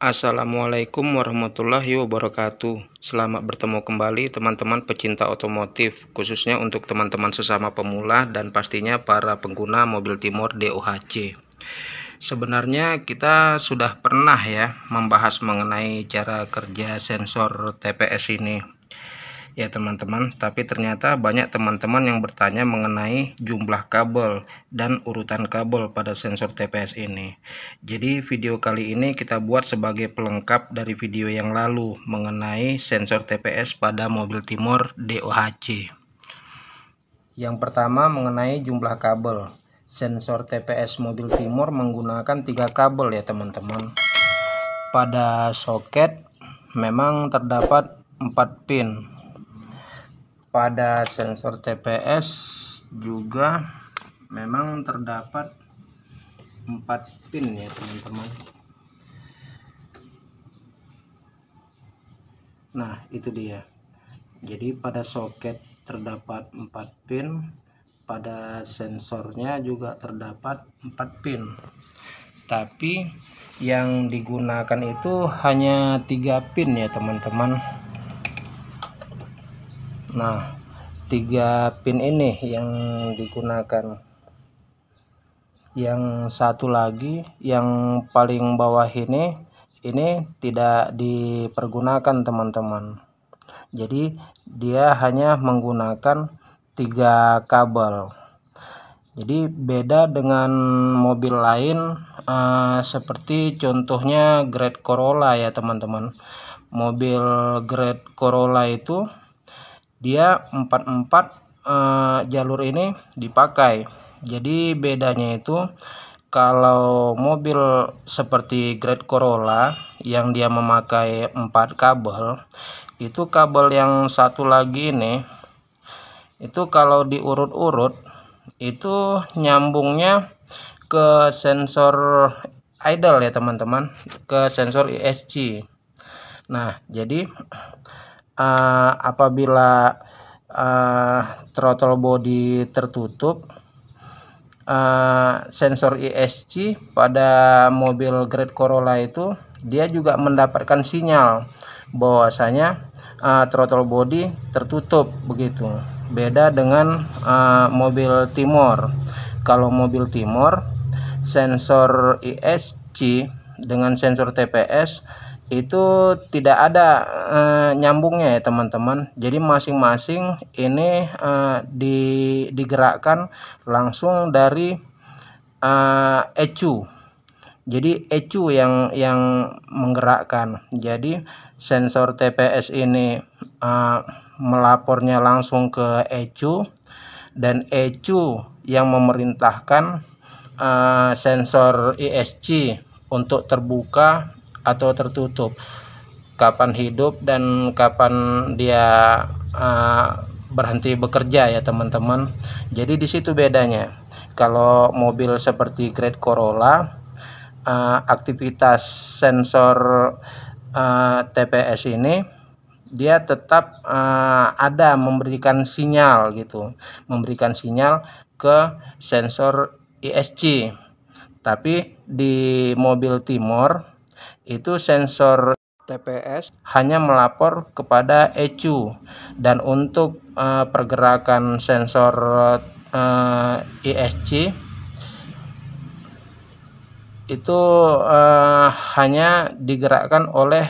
Assalamualaikum warahmatullahi wabarakatuh. Selamat bertemu kembali teman-teman pecinta otomotif, khususnya untuk teman-teman sesama pemula dan pastinya para pengguna mobil Timor DOHC. Sebenarnya kita sudah pernah ya membahas mengenai cara kerja sensor TPS ini ya teman-teman, tapi ternyata banyak teman-teman yang bertanya mengenai jumlah kabel dan urutan kabel pada sensor TPS ini. Jadi video kali ini kita buat sebagai pelengkap dari video yang lalu mengenai sensor TPS pada mobil Timor DOHC. Yang pertama mengenai jumlah kabel. Sensor TPS mobil Timor menggunakan 3 kabel ya teman-teman. Pada soket memang terdapat 4 pin. Pada sensor TPS juga memang terdapat 4 pin ya teman-teman. Nah itu dia. Jadi pada soket terdapat 4 pin, pada sensornya juga terdapat 4 pin. Tapi yang digunakan itu hanya 3 pin ya teman-teman. Nah 3 pin ini yang digunakan. Yang satu lagi yang paling bawah ini tidak dipergunakan teman-teman. Jadi dia hanya menggunakan 3 kabel. Jadi beda dengan mobil lain seperti contohnya Great Corolla ya teman-teman. Mobil Great Corolla itu dia 4 jalur ini dipakai. Jadi bedanya itu kalau mobil seperti Great Corolla yang dia memakai 4 kabel, itu kabel yang satu lagi ini itu kalau diurut-urut itu nyambungnya ke sensor idle ya teman-teman, ke sensor ESC. Nah jadi apabila throttle body tertutup, sensor ESC pada mobil Great Corolla itu dia juga mendapatkan sinyal bahwasanya throttle body tertutup begitu. Beda dengan mobil Timor. Kalau mobil Timor sensor ESC dengan sensor TPS itu tidak ada nyambungnya ya teman-teman. Jadi masing-masing ini digerakkan langsung dari ECU. Jadi ECU yang menggerakkan. Jadi sensor TPS ini melapornya langsung ke ECU dan ECU yang memerintahkan sensor ESC untuk terbuka atau tertutup, kapan hidup dan kapan dia berhenti bekerja ya teman-teman. Jadi di situ bedanya. Kalau mobil seperti Great Corolla, aktivitas sensor TPS ini dia tetap ada memberikan sinyal gitu, memberikan sinyal ke sensor ESC. Tapi di mobil Timor itu sensor TPS hanya melapor kepada ECU, dan untuk pergerakan sensor ESC itu hanya digerakkan oleh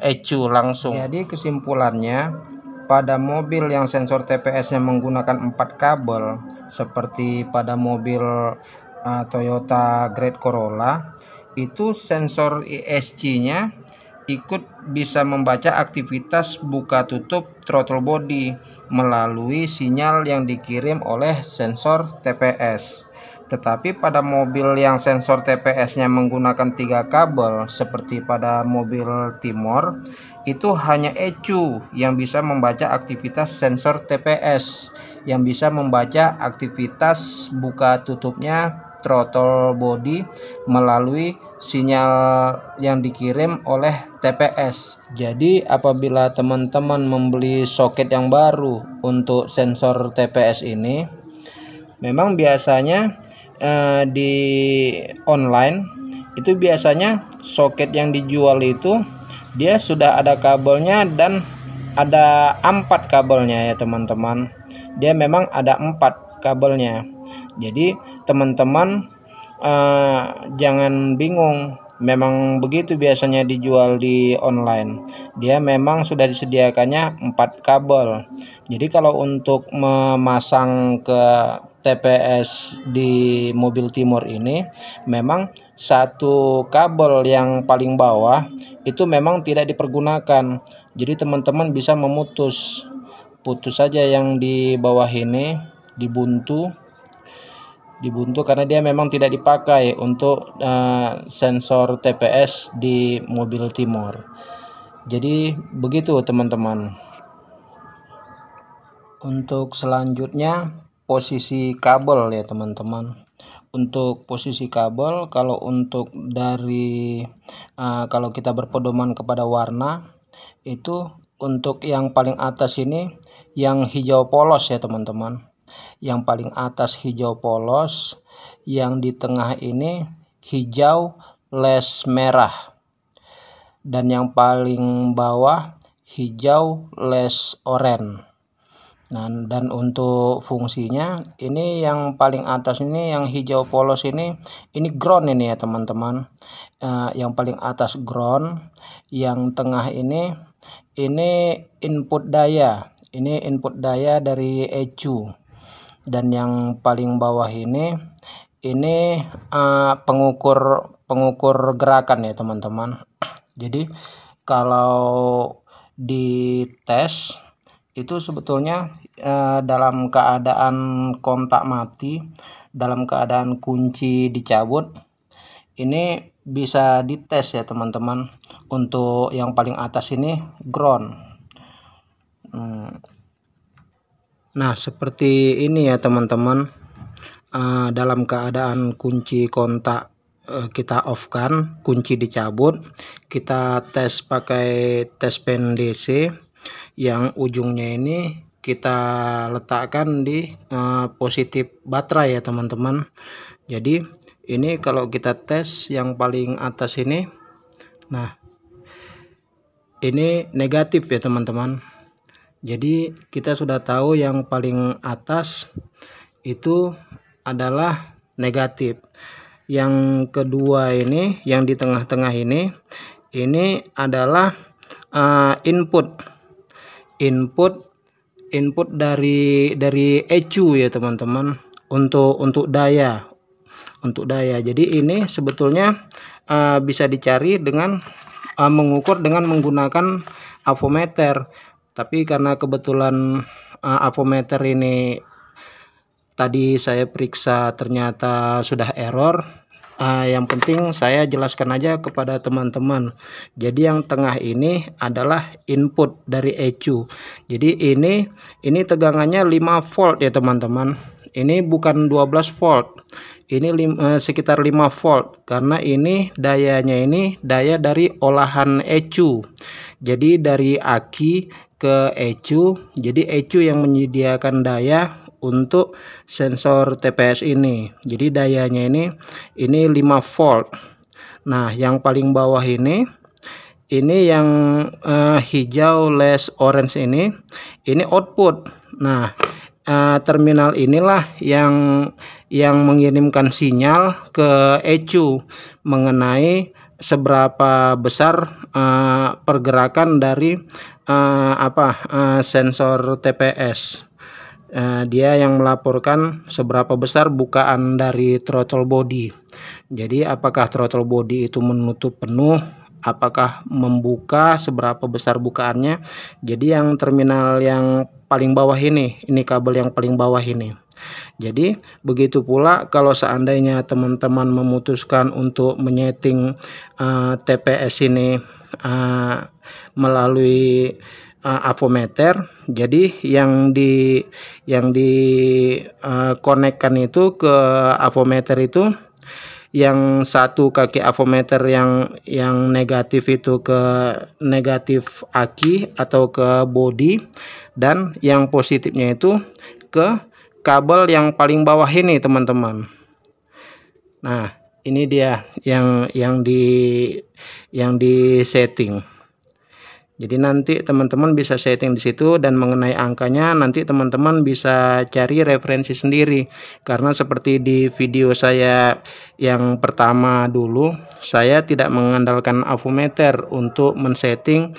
ECU langsung. Jadi kesimpulannya, pada mobil yang sensor TPS-nya menggunakan 4 kabel seperti pada mobil Toyota Great Corolla, itu sensor ESC-nya ikut bisa membaca aktivitas buka tutup throttle body melalui sinyal yang dikirim oleh sensor TPS. Tetapi pada mobil yang sensor TPS-nya menggunakan 3 kabel seperti pada mobil Timor, itu hanya ECU yang bisa membaca aktivitas sensor TPS, yang bisa membaca aktivitas buka tutupnya throttle body melalui sinyal yang dikirim oleh TPS. Jadi apabila teman-teman membeli soket yang baru untuk sensor TPS ini, memang biasanya di online itu biasanya soket yang dijual itu dia sudah ada kabelnya dan ada 4 kabelnya ya teman-teman. Dia memang ada 4 kabelnya. Jadi teman-teman jangan bingung, memang begitu biasanya dijual di online. Dia memang sudah disediakannya 4 kabel. Jadi kalau untuk memasang ke TPS di mobil Timor ini, memang satu kabel yang paling bawah itu memang tidak dipergunakan. Jadi teman-teman bisa putus saja yang di bawah ini, dibuntu karena dia memang tidak dipakai untuk sensor TPS di mobil Timor. Jadi begitu teman-teman. Untuk selanjutnya posisi kabel ya teman-teman. Untuk posisi kabel, kalau untuk dari kalau kita berpedoman kepada warna, itu untuk yang paling atas ini yang hijau polos ya teman-teman. Yang paling atas hijau polos, yang di tengah ini hijau les merah, dan yang paling bawah hijau les oranye. Nah, dan untuk fungsinya ini yang paling atas ini yang hijau polos ini ground ini ya teman-teman. Yang paling atas ground, yang tengah ini input daya. Ini input daya dari ECU, dan yang paling bawah ini pengukur gerakan ya teman-teman. Jadi kalau di tes itu sebetulnya dalam keadaan kontak mati, dalam keadaan kunci dicabut, ini bisa dites ya teman-teman. Untuk yang paling atas ini ground. Nah, seperti ini ya teman-teman. Dalam keadaan kunci kontak kita off kan, kunci dicabut, kita tes pakai tes pen DC yang ujungnya ini kita letakkan di positif baterai ya teman-teman. Jadi ini kalau kita tes yang paling atas ini, nah ini negatif ya teman-teman. Jadi kita sudah tahu yang paling atas itu adalah negatif. Yang kedua ini, yang di tengah-tengah ini adalah input dari ECU ya teman-teman, untuk daya. Jadi ini sebetulnya bisa dicari dengan mengukur dengan menggunakan avometer. Tapi karena kebetulan avometer ini tadi saya periksa ternyata sudah error, yang penting saya jelaskan aja kepada teman-teman. Jadi yang tengah ini adalah input dari ECU. Jadi ini tegangannya 5 volt ya teman-teman. Ini bukan 12 volt. Ini sekitar 5 volt, karena ini dayanya ini daya dari olahan ECU. Jadi dari aki ke ECU. Jadi ECU yang menyediakan daya untuk sensor TPS ini. Jadi dayanya ini 5 volt. Nah, yang paling bawah ini yang hijau les orange ini output. Nah, terminal inilah yang mengirimkan sinyal ke ECU mengenai seberapa besar pergerakan dari sensor TPS. Dia yang melaporkan seberapa besar bukaan dari throttle body. Jadi apakah throttle body itu menutup penuh, apakah membuka, seberapa besar bukaannya. Jadi yang terminal yang paling bawah ini kabel yang paling bawah ini. Jadi begitu pula kalau seandainya teman-teman memutuskan untuk menyeting TPS ini melalui avometer. Jadi yang konekkan itu ke avometer itu, yang satu kaki avometer yang negatif itu ke negatif aki atau ke body, dan yang positifnya itu ke kabel yang paling bawah ini teman-teman. Nah, Ini dia yang di setting. Jadi nanti teman-teman bisa setting di situ, dan mengenai angkanya nanti teman-teman bisa cari referensi sendiri. Karena seperti di video saya yang pertama dulu, saya tidak mengandalkan avometer untuk men-setting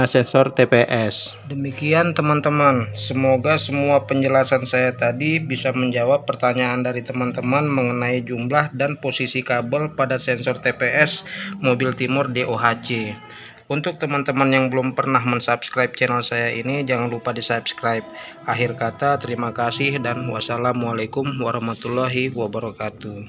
sensor TPS. Demikian teman-teman, semoga semua penjelasan saya tadi bisa menjawab pertanyaan dari teman-teman mengenai jumlah dan posisi kabel pada sensor TPS mobil Timor DOHC. Untuk teman-teman yang belum pernah mensubscribe channel saya ini, jangan lupa di subscribe. Akhir kata, terima kasih dan wassalamualaikum warahmatullahi wabarakatuh.